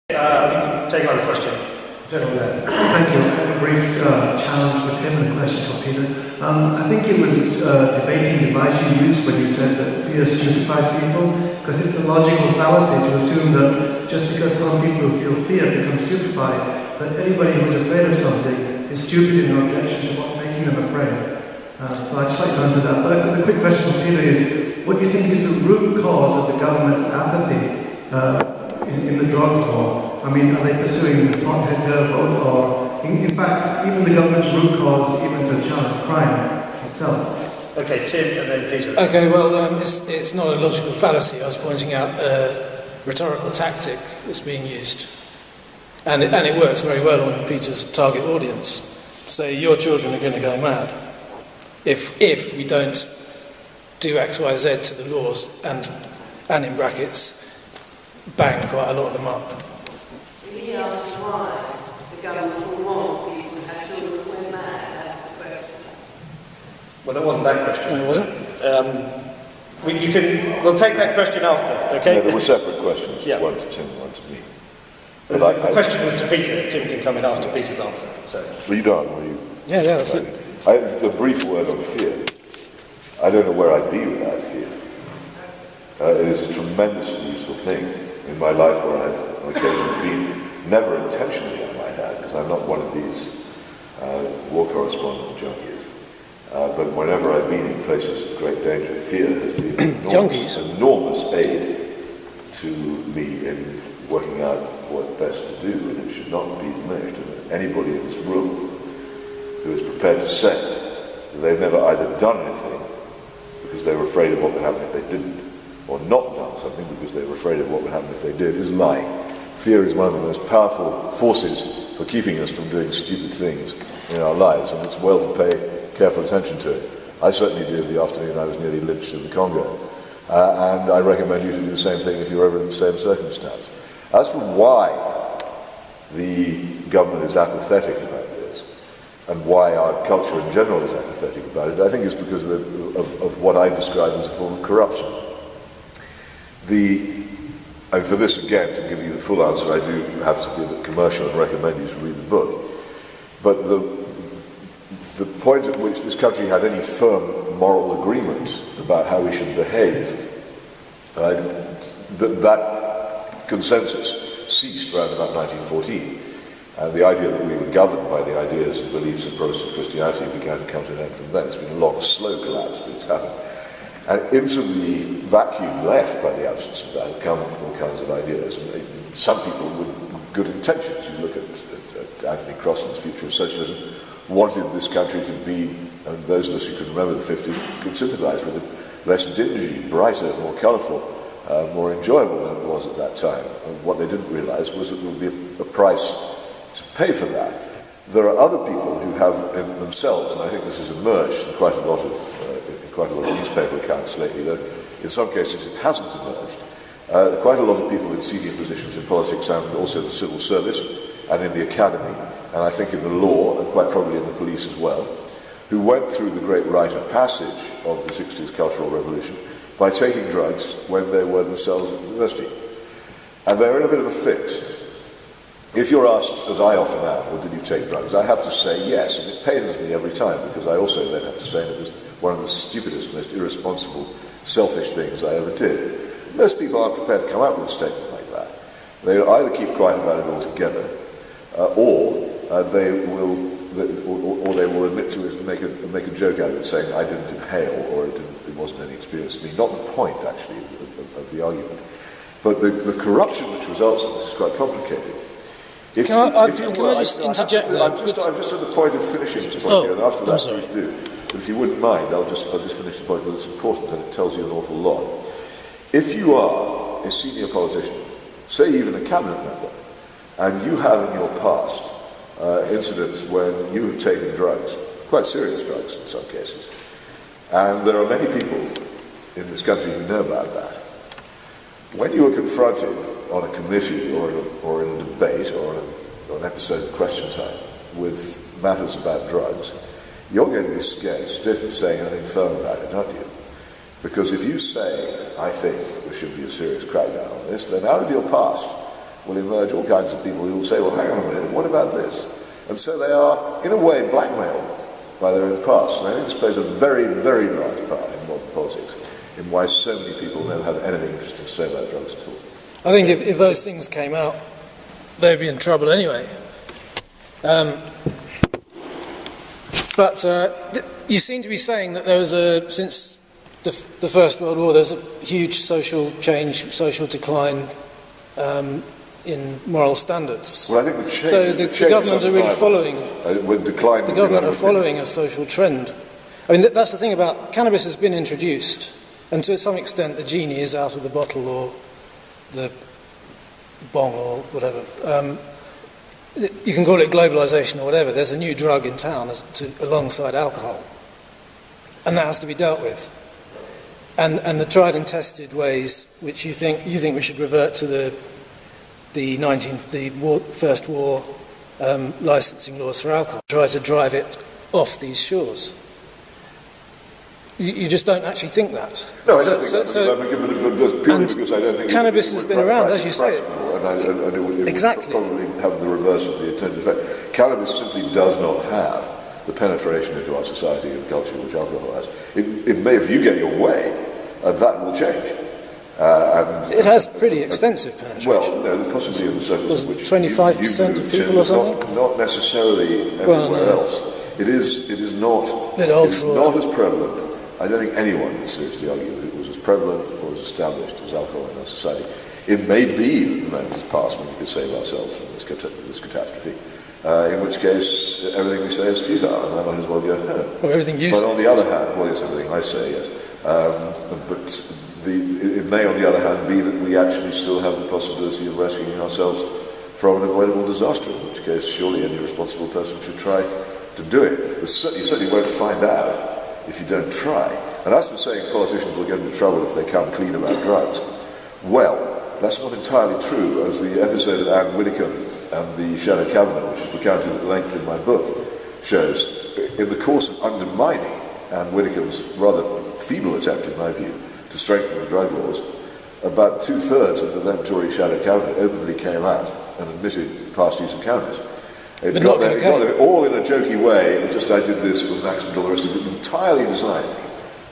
I think we can take another question. Gentlemen there. Thank you. A brief challenge for Tim and a question for Peter. I think it was a debating device you used when you said that fear stupefies people, because it's a logical fallacy to assume that just because some people feel fear become stupefied, that anybody who's afraid of something is stupid in their objection to what's making them afraid. So I'd just like to answer that. But the quick question for Peter is, what do you think is the root cause of the government's apathy in the drug war? I mean, are they pursuing the pothead vote, or in fact, even the government's root cause, even to challenge crime itself? Okay, Tim and then Peter. Okay, well, it's not a logical fallacy. I was pointing out a rhetorical tactic that's being used. And it works very well on Peter's target audience. Say, your children are going to go mad if we don't do X, Y, Z to the laws and in brackets, bang quite a lot of them up. He asked why the government will want people to have children who went mad. That's the question. Well, that wasn't that question. No, it wasn't? We'll take that question after, okay? Yeah, there were separate questions. Yeah. One to Tim, one to me. But the question was to Peter. Tim can come in after Peter's answer. So. Were you done? Were you? Yeah, that's it. A brief word on fear. I don't know where I'd be without fear. It is a tremendously useful thing in my life where I've on occasions been, never intentionally I might add, because I'm not one of these war correspondent junkies, but whenever I've been in places of great danger, fear has been an enormous aid to me in working out what best to do, and it should not be diminished. And anybody in this room who is prepared to say that they've never either done anything because they were afraid of what would happen if they didn't, or not done something because they were afraid of what would happen if they did, is lying. Fear is one of the most powerful forces for keeping us from doing stupid things in our lives, and it's well to pay careful attention to it. I certainly did the afternoon I was nearly lynched in the Congo, and I recommend you to do the same thing if you're ever in the same circumstance. As for why the government is apathetic about this, and why our culture in general is apathetic about it, I think it's because of what I describe as a form of corruption. And for this, again, to give you the full answer, I do have to be a bit commercial and recommend you to read the book. But the point at which this country had any firm moral agreement about how we should behave, that consensus ceased around about 1914. And the idea that we were governed by the ideas and beliefs of Protestant Christianity began to come to an end from then. It's been a long, slow collapse, but it's happened. And into the vacuum left by the absence of that come all kinds of ideas. And some people with good intentions. You look at Anthony Crossan's Future of Socialism, wanted this country to be, and those of us who can remember the 50s could sympathise with it, less dingy, brighter, more colourful, more enjoyable than it was at that time. And what they didn't realise was that there would be a price to pay for that. There are other people who have in themselves, and I think this has emerged in quite a lot of newspaper accounts lately, though in some cases it hasn't emerged. Quite a lot of people in senior positions in politics and also the civil service and in the academy, and I think in the law, and quite probably in the police as well, who went through the great rite of passage of the 60s Cultural Revolution by taking drugs when they were themselves at university. And they're in a bit of a fix. If you're asked, as I often am, well, did you take drugs? I have to say yes, and it pains me every time, because I also then have to say it was one of the stupidest, most irresponsible, selfish things I ever did. Most people aren't prepared to come out with a statement like that. They either keep quiet about it altogether, or they will admit to it and make a joke out of it, saying, I didn't inhale, or it wasn't any experience to me. Not the point, actually, of the argument. But the corruption which results in this is quite complicated. Can I just interject there? I'm just at the point of finishing this point here, and after that, please do. But if you wouldn't mind, I'll just finish the point because it's important and it tells you an awful lot. If you are a senior politician, say even a cabinet member, and you have in your past incidents when you have taken drugs, quite serious drugs in some cases, and there are many people in this country who know about that, when you are confronted on a committee or in a debate or an episode of Question Time with matters about drugs, you're going to be scared stiff of saying anything firm about it, aren't you? Because if you say, I think there should be a serious crackdown on this, then out of your past, will emerge all kinds of people who will say, well, hang on a minute, what about this? And so they are, in a way, blackmailed by their own past. And I think this plays a very, very large part in modern politics, in why so many people never have anything interesting to say about drugs at all. I think if those things came out, they'd be in trouble anyway. But you seem to be saying that there was since the First World War, there's a huge social change, social decline in moral standards. Well, I think the government are really following. The government are following a social trend. I mean, that's the thing about cannabis has been introduced, and to some extent, the genie is out of the bottle or the bong or whatever. You can call it globalisation or whatever. There's a new drug in town alongside alcohol, and that has to be dealt with. And the tried and tested ways, which you think we should revert to the First War licensing laws for alcohol, try to drive it off these shores. You just don't actually think that. No, I don't think that. Purely because I don't think cannabis has been around, as you say. And it would exactly. probably have the reverse of the intended effect. Cannabis simply does not have the penetration into our society and culture which alcohol has. It may, if you get your way, that will change. It has pretty extensive penetration. Well, no, possibly in the circles in which 25% of people or something? Not necessarily everywhere else. It is not as prevalent. I don't think anyone would seriously argue that it was as prevalent or as established as alcohol in our society. It may be that the moment has passed when we could save ourselves from this catastrophe, in which case everything we say is futile, and I might as well go home. Well, everything you say. But on the other hand, well, it's everything I say, yes. It may, on the other hand, be that we actually still have the possibility of rescuing ourselves from an avoidable disaster, in which case surely any responsible person should try to do it. You certainly won't find out if you don't try. And as for saying politicians will get into trouble if they come clean about drugs, well, that's not entirely true, as the episode of Anne Widdecombe and the Shadow Cabinet, which is recounted at length in my book, shows. In the course of undermining Anne Widdecombe's rather feeble attempt, in my view, to strengthen the drug laws, about 2/3 of the then Tory Shadow Cabinet openly came out and admitted past use of cannabis. It got there all in a jokey way, and just I did this, it was an accident, all the rest of it, entirely designed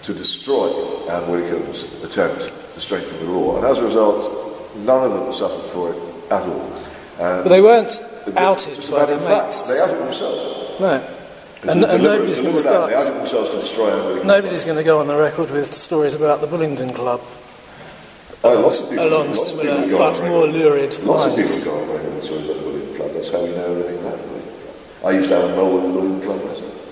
to destroy Anne Widdecombe's attempt to strengthen the law. And as a result, none of them suffered for it at all. But they weren't outed by their mates. They outed themselves. No. And nobody's going to start. They outed themselves to destroy Anne Widdecombe. Nobody's going to go on the record with stories about the Bullingdon Club. Along similar but more lurid lines. Lots of people go on record with stories about the Bullingdon Club. That's how we know everything about the Bullingdon Club. I used to have a mole in the Bullingdon Club myself.